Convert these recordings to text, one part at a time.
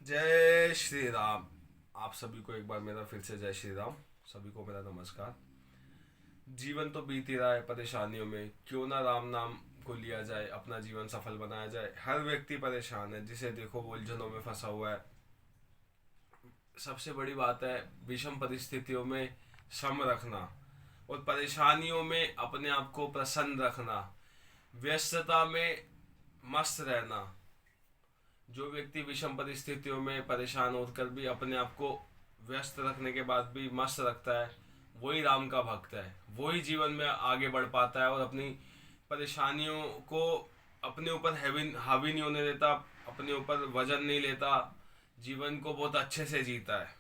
जय श्री राम। आप सभी को एक बार मेरा फिर से जय श्री राम। सभी को मेरा नमस्कार। जीवन तो बीत ही रहा है परेशानियों में, क्यों ना राम नाम को लिया जाए, अपना जीवन सफल बनाया जाए। हर व्यक्ति परेशान है, जिसे देखो वो उलझनों में फंसा हुआ है। सबसे बड़ी बात है विषम परिस्थितियों में सम रखना और परेशानियों में अपने आप को प्रसन्न रखना, व्यस्तता में मस्त रहना। जो व्यक्ति विषम परिस्थितियों में परेशान होकर भी अपने आप को व्यस्त रखने के बाद भी मस्त रखता है, वही राम का भक्त है। वही जीवन में आगे बढ़ पाता है और अपनी परेशानियों को अपने ऊपर हैवी हावी नहीं होने देता, अपने ऊपर वजन नहीं लेता, जीवन को बहुत अच्छे से जीता है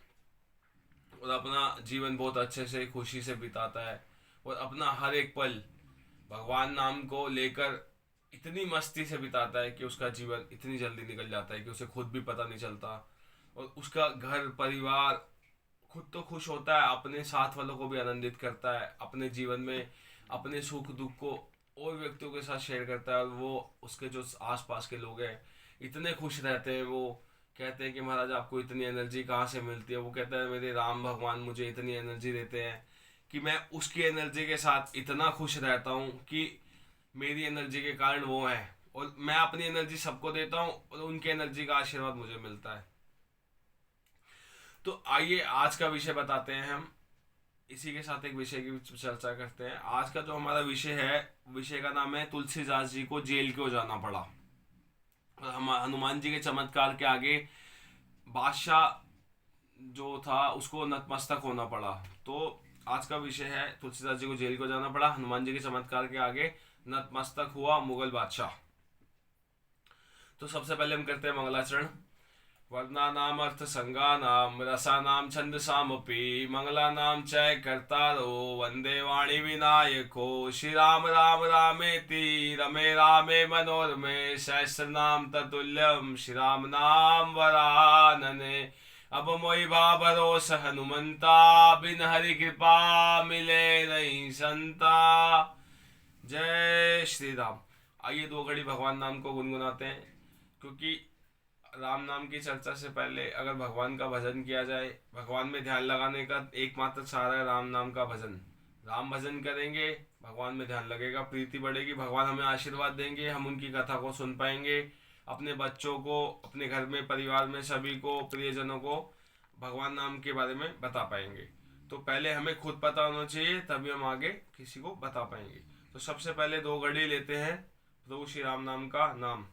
और अपना जीवन बहुत अच्छे से खुशी से बिताता है। और अपना हर एक पल भगवान नाम को लेकर इतनी मस्ती से बिताता है कि उसका जीवन इतनी जल्दी निकल जाता है कि उसे खुद भी पता नहीं चलता। और उसका घर परिवार खुद तो खुश होता है, अपने साथ वालों को भी आनंदित करता है, अपने जीवन में अपने सुख दुख को और व्यक्तियों के साथ शेयर करता है। और वो उसके जो आसपास के लोग हैं इतने खुश रहते हैं। वो कहते हैं कि महाराज आपको इतनी एनर्जी कहाँ से मिलती है। वो कहता है मेरे राम भगवान मुझे इतनी एनर्जी देते हैं कि मैं उसकी एनर्जी के साथ इतना खुश रहता हूँ कि मेरी एनर्जी के कारण वो है, और मैं अपनी एनर्जी सबको देता हूँ और उनकी एनर्जी का आशीर्वाद मुझे मिलता है। तो आइए आज का विषय बताते हैं हम। इसी के साथ एक विषय की चर्चा करते हैं। आज का जो हमारा विषय है, विषय का नाम है तुलसीदास जी को जेल क्यों जाना पड़ा। और हम हनुमान जी के चमत्कार के आगे बादशाह जो था उसको नतमस्तक होना पड़ा। तो आज का विषय है तुलसीदास जी को जेल क्यों जाना पड़ा, हनुमान जी के चमत्कार के आगे नतमस्तक हुआ मुगल बादशाह। तो सबसे पहले हम करते हैं मंगलाचरण। वर्णानाम अर्थ संगानाम रसानाम छंद सामपि मंगलानाम चय कर्तारो वंदे वाणी विनायको श्री राम राम रामेति रमे रामे मनोरमे सहस्र नाम ततुल्यम श्री राम नाम वरानने। अब मोहि भा भरोस हनुमंता बिन हरि कृपा मिले नहीं संता। जय श्री राम। आइए दो घड़ी भगवान नाम को गुनगुनाते हैं, क्योंकि राम नाम की चर्चा से पहले अगर भगवान का भजन किया जाए, भगवान में ध्यान लगाने का एकमात्र सहारा है राम नाम का भजन। राम भजन करेंगे, भगवान में ध्यान लगेगा, प्रीति बढ़ेगी, भगवान हमें आशीर्वाद देंगे, हम उनकी कथा को सुन पाएंगे, अपने बच्चों को, अपने घर में परिवार में सभी को, प्रियजनों को भगवान नाम के बारे में बता पाएंगे। तो पहले हमें खुद पता होना चाहिए, तभी हम आगे किसी को बता पाएंगे। तो सबसे पहले दो घड़ी लेते हैं प्रभु श्री राम नाम का नाम।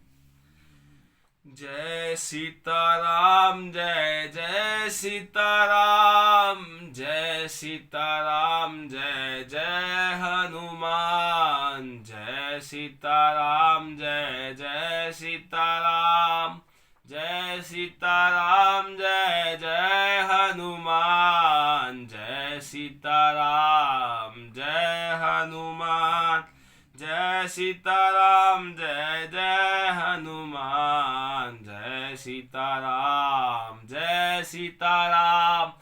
जय सीताराम जय जय सीताराम, जय सीताराम जय जय हनुमान, जय सीताराम जय जय सीताराम, जय सीताराम जय जय हनुमान, जय सीताराम जय हनुमान, जय सीताराम जय जय हनुमान, जय सीताराम जय सीताराम,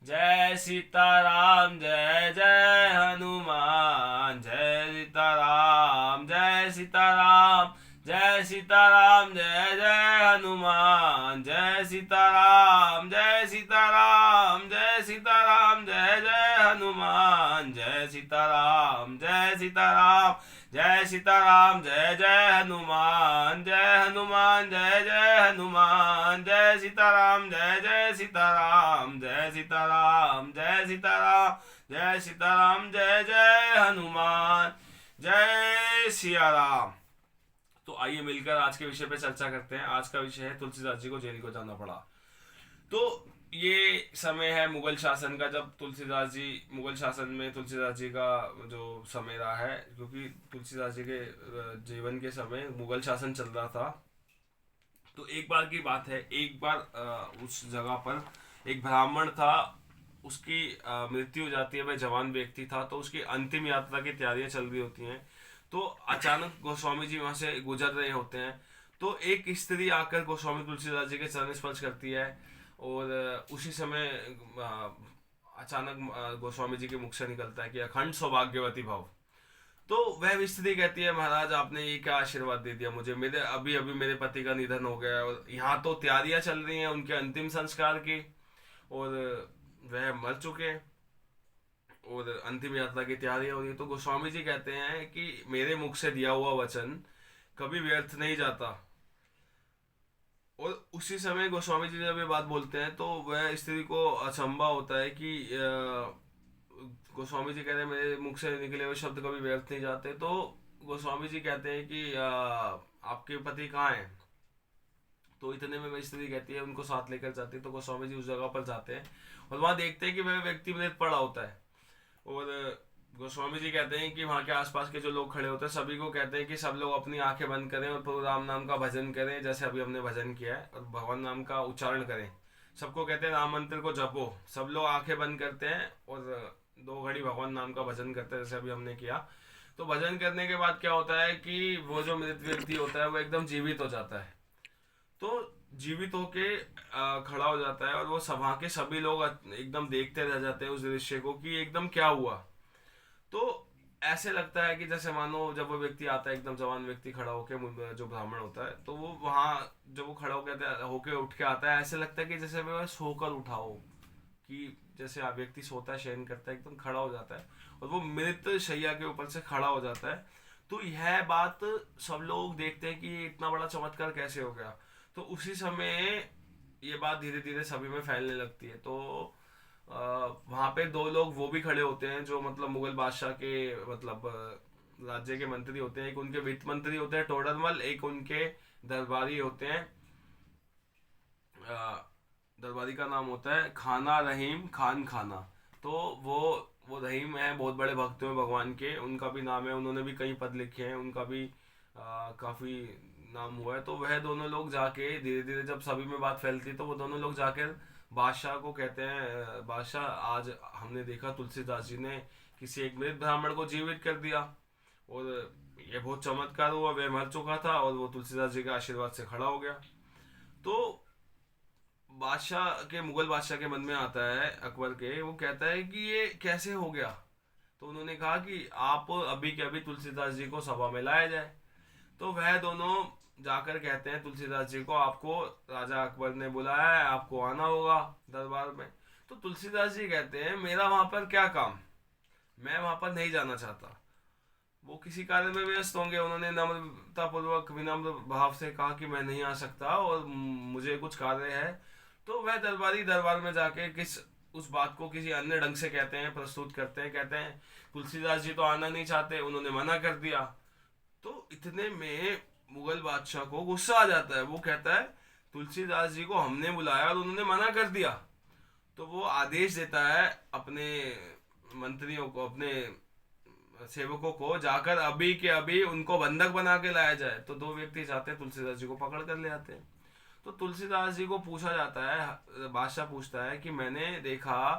जय सीताराम जय जय हनुमान, जय सीताराम जय सीताराम, जय सीताराम जय जय हनुमान, जय सीताराम जय सीताराम, जय सीताराम जय जय हनुमान, जय सीताराम जय सीताराम, जय सीताराम जय जय हनुमान, जय हनुमान जय जय हनुमान, जय सीताराम जय जय सीताराम, जय सीताराम जय सीताराम, जय सीताराम जय जय हनुमान। जय सिया राम। तो आइए मिलकर आज के विषय पे चर्चा करते हैं। आज का विषय है तुलसीदास जी को जेल को जाना पड़ा। तो ये समय है मुगल शासन का, जब तुलसीदास जी मुगल शासन में तुलसीदास जी का जो समय रहा है, क्योंकि तुलसीदास जी के जीवन के समय मुगल शासन चल रहा था। तो एक बार की बात है, एक बार उस जगह पर एक ब्राह्मण था, उसकी मृत्यु हो जाती है। वह जवान व्यक्ति था, तो उसकी अंतिम यात्रा की तैयारियां चल रही होती हैं। तो अचानक गोस्वामी जी वहां से गुजर रहे होते हैं। तो एक स्त्री आकर गोस्वामी तुलसीदास जी के चरण स्पर्श करती है, और उसी समय अचानक गोस्वामी जी के मुख से निकलता है कि अखंड सौभाग्यवती भव। तो वह स्त्री कहती है, महाराज आपने ये क्या आशीर्वाद दे दिया मुझे, मेरे अभी अभी मेरे पति का निधन हो गया है और यहाँ तो तैयारियां चल रही हैं उनके अंतिम संस्कार की, और वह मर चुके हैं और अंतिम यात्रा की तैयारियां हो रही है। तो गोस्वामी जी कहते हैं कि मेरे मुख से दिया हुआ वचन कभी व्यर्थ नहीं जाता। और उसी समय गोस्वामी जी जब ये बात बोलते हैं तो वह स्त्री को अचंभा होता है कि गोस्वामी जी कह रहे हैं मेरे मुख से निकले हुए शब्द कभी व्यर्थ नहीं जाते। तो गोस्वामी जी कहते हैं कि आपके पति कहाँ हैं। तो इतने में वह स्त्री कहती है उनको साथ लेकर जाती है। तो गोस्वामी जी उस जगह पर जाते हैं और वहां देखते हैं कि वह व्यक्ति मृत पड़ा होता है। और गोस्वामी जी कहते हैं कि वहाँ के आसपास के जो लोग खड़े होते हैं सभी को कहते हैं कि सब लोग अपनी आंखें बंद करें और प्रभु राम नाम का भजन करें, जैसे अभी हमने भजन किया है, और भगवान नाम का उच्चारण करें। सबको कहते हैं राम मंत्र को जपो। सब लोग आंखें बंद करते हैं और 2 घड़ी भगवान नाम का भजन करते हैं, जैसे अभी हमने किया। तो भजन करने के बाद क्या होता है कि वो जो मृत व्यक्ति होता है वो एकदम जीवित हो जाता है। तो जीवित होके खड़ा हो जाता है और वो सभा के सभी लोग एकदम देखते रह जाते हैं उस दृश्य को कि एकदम क्या हुआ। तो ऐसे लगता है कि जैसे मानो जब वो व्यक्ति आता है, एकदम जवान व्यक्ति खड़ा होके, जो ब्राह्मण होता है, तो वो वहां जब वो खड़ा होके उठ के आता है, ऐसे लगता है कि जैसे वह सोकर उठा हो, कि जैसे व्यक्ति सोता है, शयन करता है, एकदम खड़ा हो जाता है और वो मृत शैया के ऊपर से खड़ा हो जाता है। तो यह बात सब लोग देखते हैं कि इतना बड़ा चमत्कार कैसे हो गया। तो उसी समय ये बात धीरे धीरे सभी में फैलने लगती है। तो वहां पे 2 लोग वो भी खड़े होते हैं जो मतलब मुगल बादशाह के मतलब राज्य के मंत्री होते हैं। एक उनके वित्त मंत्री होते हैं टोडरमल, एक उनके दरबारी होते हैं। दरबारी का नाम होता है खाना रहीम खान खाना। तो वो रहीम है, बहुत बड़े भक्त हैं भगवान के, उनका भी नाम है, उन्होंने भी कई पद लिखे हैं, उनका भी काफी नाम हुआ है। तो वह दोनों लोग जाके धीरे धीरे जब सभी में बात फैलती है तो वो दोनों लोग जाकर बादशाह को कहते हैं, बादशाह आज हमने देखा तुलसीदास जी ने किसी एक मृत ब्राह्मण को जीवित कर दिया और ये बहुत चमत्कार हुआ, वह मर चुका था और वो तुलसीदास जी के आशीर्वाद से खड़ा हो गया। तो बादशाह के मुगल बादशाह के मन में आता है अकबर के, वो कहता है कि ये कैसे हो गया। तो उन्होंने कहा कि आप अभी के अभी तुलसीदास जी को सभा में लाया जाए। तो वह दोनों जाकर कहते हैं तुलसीदास जी को, आपको राजा अकबर ने बुलाया है, आपको आना होगा दरबार में। तो तुलसीदास जी कहते हैं मेरा वहां पर क्या काम, मैं वहां पर नहीं जाना चाहता। वो किसी कार्य में व्यस्त होंगे। उन्होंने नम्रतापूर्वक विनम्र भाव से कहा कि मैं नहीं आ सकता और मुझे कुछ कार्य है। तो वह दरबारी दरबार में जाके उस बात को किसी अन्य ढंग से कहते हैं, प्रस्तुत करते हैं, कहते हैं तुलसीदास जी तो आना नहीं चाहते, उन्होंने मना कर दिया। तो इतने में मुगल बादशाह को गुस्सा आ जाता है। वो कहता है तुलसीदास जी को हमने बुलाया और उन्होंने मना कर दिया। तो वो आदेश देता है अपने मंत्रियों को, अपने सेवकों को, जाकर अभी के अभी उनको बंधक बना के लाया जाए। तो 2 व्यक्ति जाते हैं, तुलसीदास जी को पकड़ कर ले आते हैं। तो तुलसीदास जी को पूछा जाता है, बादशाह पूछता है कि मैंने देखा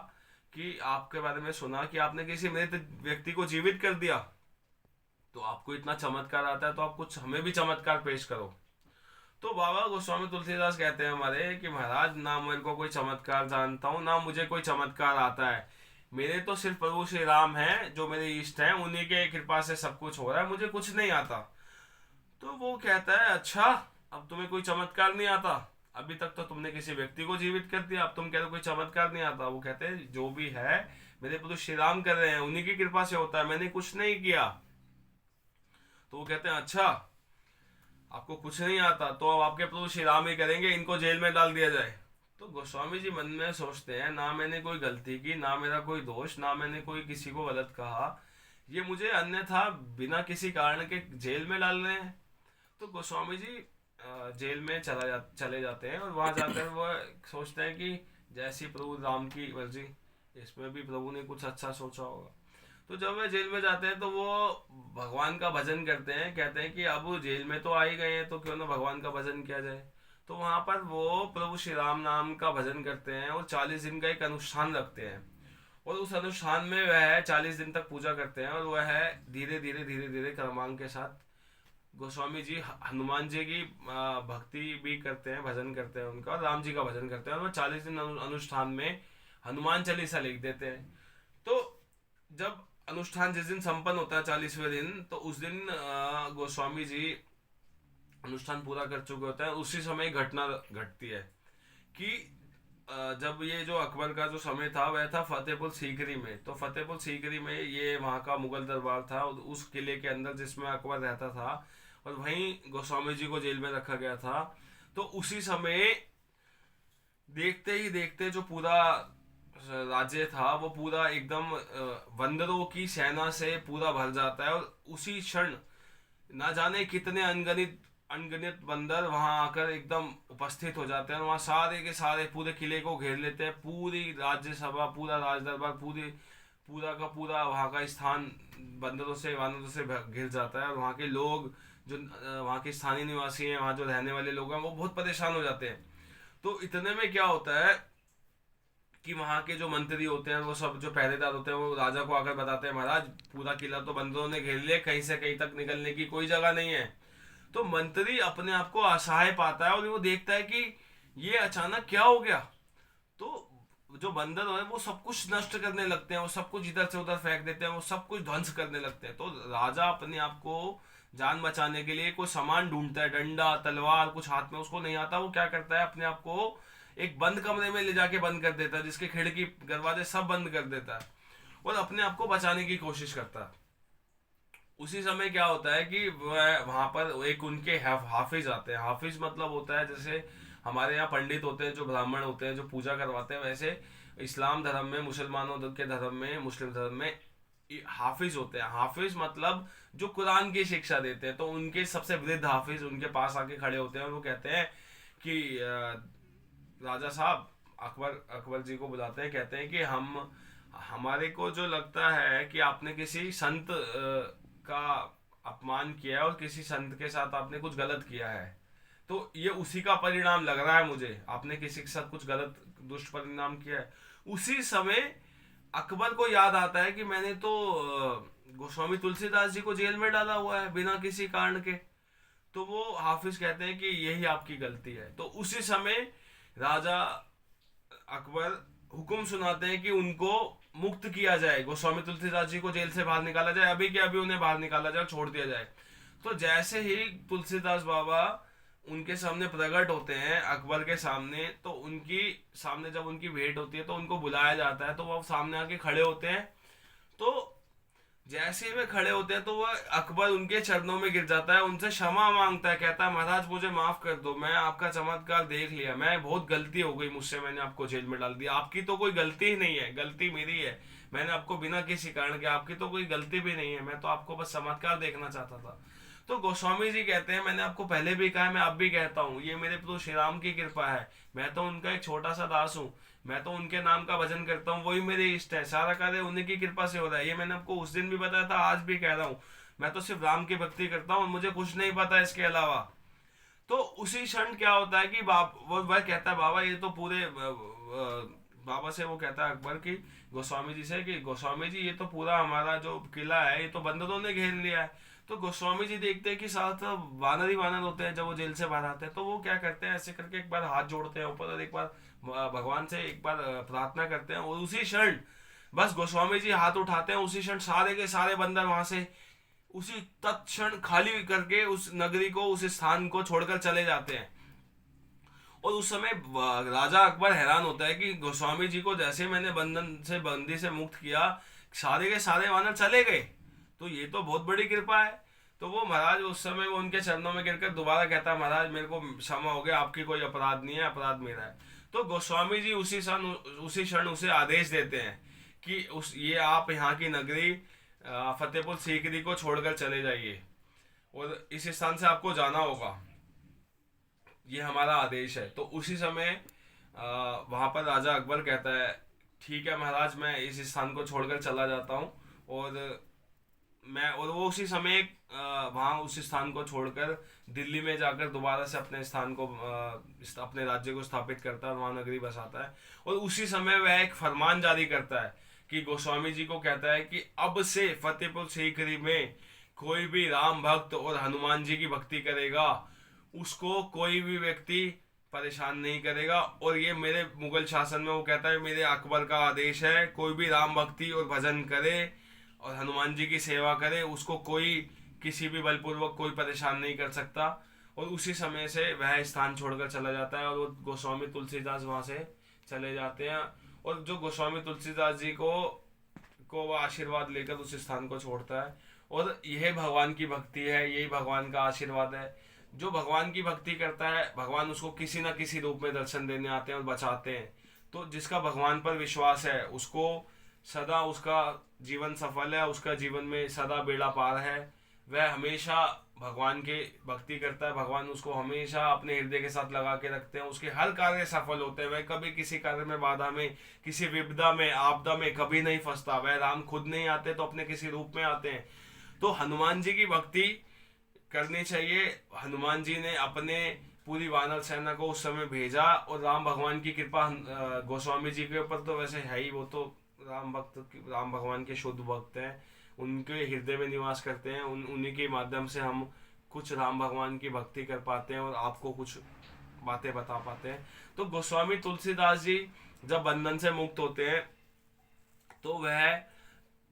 कि आपके बारे में सुना कि आपने किसी मृत व्यक्ति को जीवित कर दिया, तो आपको इतना चमत्कार आता है तो आप कुछ हमें भी चमत्कार पेश करो। तो बाबा गोस्वामी तुलसीदास कहते हैं हमारे कि महाराज ना मेरे को कोई चमत्कार जानता हूँ, ना मुझे कोई चमत्कार आता है। मेरे तो सिर्फ प्रभु श्री राम हैं जो मेरे इष्ट हैं, उन्हीं के कृपा से सब कुछ हो रहा है, मुझे कुछ नहीं आता। तो वो कहता है अच्छा, अब तुम्हें कोई चमत्कार नहीं आता, अभी तक तो तुमने किसी व्यक्ति को जीवित कर दिया, अब तुम कह रहे हो कोई चमत्कार नहीं आता। वो कहते हैं जो भी है मेरे प्रभु श्री राम कर रहे हैं, उन्हीं की कृपा से होता है, मैंने कुछ नहीं किया। तो वो कहते हैं अच्छा आपको कुछ नहीं आता, तो अब आपके प्रभु श्री राम ही करेंगे, इनको जेल में डाल दिया जाए। तो गोस्वामी जी मन में सोचते हैं ना मैंने कोई गलती की, ना मेरा कोई दोष, ना मैंने कोई किसी को गलत कहा, ये मुझे अन्यथा बिना किसी कारण के जेल में डाल रहे हैं। तो गोस्वामी जी जेल में चले जाते हैं और वहां जाकर वो सोचते हैं कि जैसी प्रभु राम की मर्जी, इसमें भी प्रभु ने कुछ अच्छा सोचा होगा। तो जब वे जेल में जाते हैं तो वो भगवान का भजन करते हैं, कहते हैं कि अब जेल में तो आ ही गए हैं तो क्यों ना भगवान का भजन किया जाए। तो वहां पर वो प्रभु श्री राम नाम का भजन करते हैं और 40 दिन का एक अनुष्ठान रखते हैं। और उस अनुष्ठान में वह 40 दिन तक पूजा करते हैं और वह धीरे धीरे क्रमांक के साथ गोस्वामी जी हनुमान जी की भक्ति भी करते हैं, भजन करते हैं उनका, और राम जी का भजन करते हैं। और वो 40 दिन अनुष्ठान में हनुमान चालीसा लिख देते हैं। तो जब अनुष्ठान जिस दिन संपन्न होता है 40वें दिन, तो उस दिन गोस्वामी जी अनुष्ठान पूरा कर चुके होते हैं। उसी समय एक घटना घटती है कि जब ये जो अकबर का जो समय था वह था फतेहपुर सीकरी में। तो फतेहपुर सीकरी में ये वहाँ का मुगल दरबार था, और उस किले के अंदर जिसमें अकबर रहता था, और वहीं गोस्वामी जी को जेल में रखा गया था। तो उसी समय देखते ही देखते जो पूरा राज्य था वो पूरा एकदम बंदरों की सेना से पूरा भर जाता है, और उसी क्षण ना जाने कितने अनगिनत अनगिनत बंदर वहां आकर एकदम उपस्थित हो जाते हैं, और वहां सारे के सारे पूरे किले को घेर लेते हैं। पूरी राज्यसभा, पूरा राज दरबार, पूरा का पूरा वहां का स्थान बंदरों से वानरों से घिर जाता है। और वहां के लोग जो वहां के स्थानीय निवासी हैं, वहां जो रहने वाले लोग हैं, वो बहुत परेशान हो जाते हैं। तो इतने में क्या होता है कि वहां के जो मंत्री होते हैं, वो सब जो पहरेदार होते हैं, वो राजा को आकर बताते हैं, महाराज पूरा किला तो बंदरों ने घेर लिया, कहीं से कहीं तक निकलने की कोई जगह नहीं है। तो मंत्री अपने आप को असहाय पाता है, और वो देखता है कि ये अचानक क्या हो गया। तो जो बंदर है वो सब कुछ नष्ट करने लगते हैं, वो सब कुछ इधर से उधर फेंक देते हैं, वो सब कुछ ध्वंस करने लगते हैं। तो राजा अपने आप को जान बचाने के लिए कोई सामान ढूंढता है, डंडा तलवार कुछ हाथ में उसको नहीं आता। वो क्या करता है, अपने आप को एक बंद कमरे में ले जाके बंद कर देता है, जिसके खिड़की दरवाजे सब बंद कर देता है, और अपने आप को बचाने की कोशिश करता है। उसी समय क्या होता है कि वह वहां पर एक उनके हाफिज आते हैं। हाफिज मतलब होता है जैसे हमारे यहाँ पंडित होते हैं, जो ब्राह्मण होते हैं, जो पूजा करवाते हैं, वैसे इस्लाम धर्म में, मुसलमानों के धर्म में, मुस्लिम धर्म में हाफिज होते हैं। हाफिज मतलब जो कुरान की शिक्षा देते हैं। तो उनके सबसे वृद्ध हाफिज उनके पास आके खड़े होते हैं, और वो कहते हैं कि राजा साहब, अकबर जी को बुलाते हैं, कहते हैं कि हमारे को जो लगता है कि आपने किसी संत का अपमान किया है, और किसी संत के साथ आपने कुछ गलत किया है। तो ये उसी का परिणाम लग रहा है मुझे, आपने किसी के साथ कुछ गलत दुष्ट परिणाम किया है। उसी समय अकबर को याद आता है कि मैंने तो गोस्वामी तुलसीदास जी को जेल में डाला हुआ है बिना किसी कारण के। तो वो हाफिज कहते हैं कि यही आपकी गलती है। तो उसी समय राजा अकबर हुक्म सुनाते हैं कि उनको मुक्त किया जाए, गोस्वामी तुलसीदास जी को जेल से बाहर निकाला जाए, अभी के अभी उन्हें बाहर निकाला जाए, छोड़ दिया जाए। तो जैसे ही तुलसीदास बाबा उनके सामने प्रकट होते हैं अकबर के सामने, तो उनकी सामने जब उनकी भेंट होती है तो उनको बुलाया जाता है। तो वो सामने आके खड़े होते हैं। तो जैसे ही वे खड़े होते हैं तो वह अकबर उनके चरणों में गिर जाता है, उनसे क्षमा मांगता है, कहता है महाराज मुझे माफ कर दो, मैं आपका चमत्कार देख लिया, मैं बहुत गलती हो गई मुझसे, मैंने आपको जेल में डाल दिया, आपकी तो कोई गलती ही नहीं है, गलती मेरी है, मैंने आपको बिना किसी कारण के, आपकी तो कोई गलती भी नहीं है, मैं तो आपको बस चमत्कार देखना चाहता था। तो गोस्वामी जी कहते हैं मैंने आपको पहले भी कहा है, मैं अब भी कहता हूँ, ये मेरे प्रभु श्री राम की कृपा है, मैं तो उनका एक छोटा सा दास हूँ, मैं तो उनके नाम का भजन करता हूँ, वही मेरे इष्ट है, सारा कार्य उन्हीं की कृपा से हो रहा है। ये मैंने आपको उस दिन भी बताया था, आज भी कह रहा हूँ, मैं तो सिर्फ राम की भक्ति करता हूँ, मुझे कुछ नहीं पता इसके अलावा। तो उसी क्षण क्या होता है कि वो वह कहता है बाबा ये तो पूरे बाबा से वो कहता है अकबर की गोस्वामी जी से कि गोस्वामी जी ये तो पूरा हमारा जो किला है ये तो बंदरों ने घेर लिया है। तो गोस्वामी जी देखते हैं कि साथ वानर ही वानर होते हैं जब वो जेल से बाहर आते हैं। तो वो क्या करते हैं, ऐसे करके एक बार हाथ जोड़ते हैं ऊपर और एक बार भगवान से एक बार प्रार्थना करते हैं, और उसी क्षण बस गोस्वामी जी हाथ उठाते हैं, उसी क्षण सारे के सारे बंदर वहां से उसी तत्क्षण खाली करके उस नगरी को, उस स्थान को छोड़कर चले जाते हैं। और उस समय राजा अकबर हैरान होता है कि गोस्वामी जी को जैसे मैंने बंधन से बंदी से मुक्त किया, सारे के सारे वानर चले गए, तो ये तो बहुत बड़ी कृपा है। तो वो महाराज उस समय वो उनके चरणों में गिरकर दोबारा कहता है महाराज मेरे को क्षमा हो गया, आपकी कोई अपराध नहीं है, अपराध मेरा है। तो गोस्वामी जी उसी क्षण उसे आदेश देते हैं कि उस ये आप यहाँ की नगरी फतेहपुर सीकरी को छोड़कर चले जाइए, और इस स्थान से आपको जाना होगा, ये हमारा आदेश है। तो उसी समय वहां पर राजा अकबर कहता है ठीक है महाराज, मैं इस स्थान को छोड़कर चला जाता हूँ। और वो उसी समय वहाँ उस स्थान को छोड़कर दिल्ली में जाकर दोबारा से अपने स्थान को अपने राज्य को स्थापित करता है और वहाँ नगरी बसाता है। और उसी समय वह एक फरमान जारी करता है कि गोस्वामी जी को कहता है कि अब से फतेहपुर सीकरी में कोई भी राम भक्त और हनुमान जी की भक्ति करेगा उसको कोई भी व्यक्ति परेशान नहीं करेगा। और ये मेरे मुगल शासन में वो कहता है मेरे अकबर का आदेश है, कोई भी राम भक्ति और भजन करे और हनुमान जी की सेवा करे, उसको कोई किसी भी बलपूर्वक कोई परेशान नहीं कर सकता। और उसी समय से वह स्थान छोड़कर चला जाता है और वो गोस्वामी तुलसीदास वहाँ से चले जाते हैं। और जो गोस्वामी तुलसीदास जी को वो आशीर्वाद लेकर उस स्थान को छोड़ता है। और यह भगवान की भक्ति है, यही भगवान का आशीर्वाद है। जो भगवान की भक्ति करता है, भगवान उसको किसी न किसी रूप में दर्शन देने आते हैं और बचाते हैं। तो जिसका भगवान पर विश्वास है, उसको सदा उसका जीवन सफल है, उसका जीवन में सदा बेड़ा पार है। वह हमेशा भगवान के भक्ति करता है, भगवान उसको हमेशा अपने हृदय के साथ लगा के रखते हैं, उसके हर कार्य सफल होते हैं। वह कभी किसी कार्य में बाधा में, किसी विपदा में, आपदा में कभी नहीं फंसता। वह राम खुद नहीं आते तो अपने किसी रूप में आते हैं। तो हनुमान जी की भक्ति करनी चाहिए। हनुमान जी ने अपने पूरी वानर सेना को उस समय भेजा, और राम भगवान की कृपा गोस्वामी जी के ऊपर तो वैसे है ही, वो तो राम भगवान के शुद्ध भक्त हैं, उनके हृदय में निवास करते हैं। उन्हीं के माध्यम से हम कुछ राम भगवान की भक्ति कर पाते हैं और आपको कुछ बातें बता पाते हैं। तो गोस्वामी तुलसीदास जी जब बंधन से मुक्त होते हैं तो वह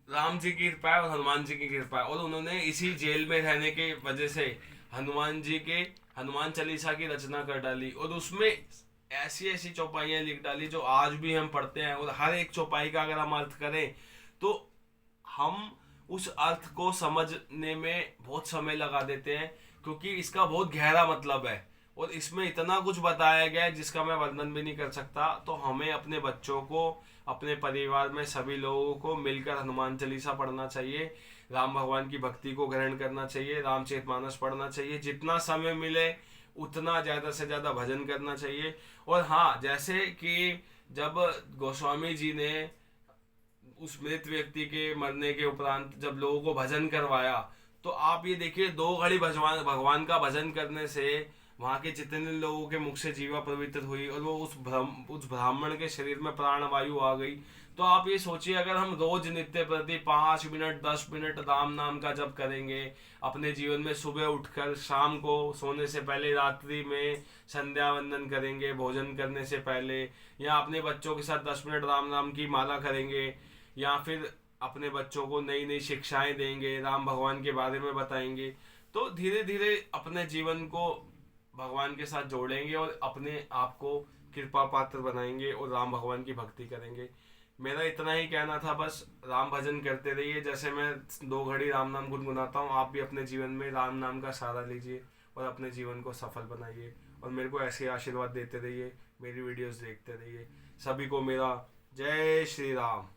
राम जी की कृपा है और हनुमान जी की कृपा है, और उन्होंने इसी जेल में रहने के वजह से हनुमान जी के हनुमान चालीसा की रचना कर डाली, और उसमें ऐसी ऐसी चौपाइयाँ लिख डाली जो आज भी हम पढ़ते हैं। और हर एक चौपाई का अगर हम अर्थ करें तो हम उस अर्थ को समझने में बहुत समय लगा देते हैं, क्योंकि इसका बहुत गहरा मतलब है और इसमें इतना कुछ बताया गया है जिसका मैं वर्णन भी नहीं कर सकता। तो हमें अपने बच्चों को, अपने परिवार में सभी लोगों को मिलकर हनुमान चालीसा पढ़ना चाहिए, राम भगवान की भक्ति को ग्रहण करना चाहिए, रामचरितमानस पढ़ना चाहिए, जितना समय मिले उतना ज़्यादा से ज़्यादा भजन करना चाहिए। और हाँ, जैसे कि जब गोस्वामी जी ने उस मृत व्यक्ति के मरने के उपरांत जब लोगों को भजन करवाया, तो आप ये देखिए 2 घड़ी भगवान भगवान का भजन करने से वहाँ के जितने लोगों के मुख से जीवा पवित्र हुई और वो उस ब्राह्मण के शरीर में प्राण वायु आ गई। तो आप ये सोचिए, अगर हम रोज नित्य प्रति 5 मिनट 10 मिनट राम नाम का जप करेंगे अपने जीवन में, सुबह उठकर, शाम को सोने से पहले, रात्रि में संध्या वंदन करेंगे, भोजन करने से पहले, या अपने बच्चों के साथ 10 मिनट राम नाम की माला करेंगे, या फिर अपने बच्चों को नई नई शिक्षाएं देंगे, राम भगवान के बारे में बताएंगे, तो धीरे धीरे अपने जीवन को भगवान के साथ जोड़ेंगे और अपने आप को कृपा पात्र बनाएंगे और राम भगवान की भक्ति करेंगे। मेरा इतना ही कहना था, बस राम भजन करते रहिए। जैसे मैं 2 घड़ी राम नाम गुनगुनाता हूँ, आप भी अपने जीवन में राम नाम का सहारा लीजिए और अपने जीवन को सफल बनाइए, और मेरे को ऐसे आशीर्वाद देते रहिए, मेरी वीडियोस देखते रहिए। सभी को मेरा जय श्री राम।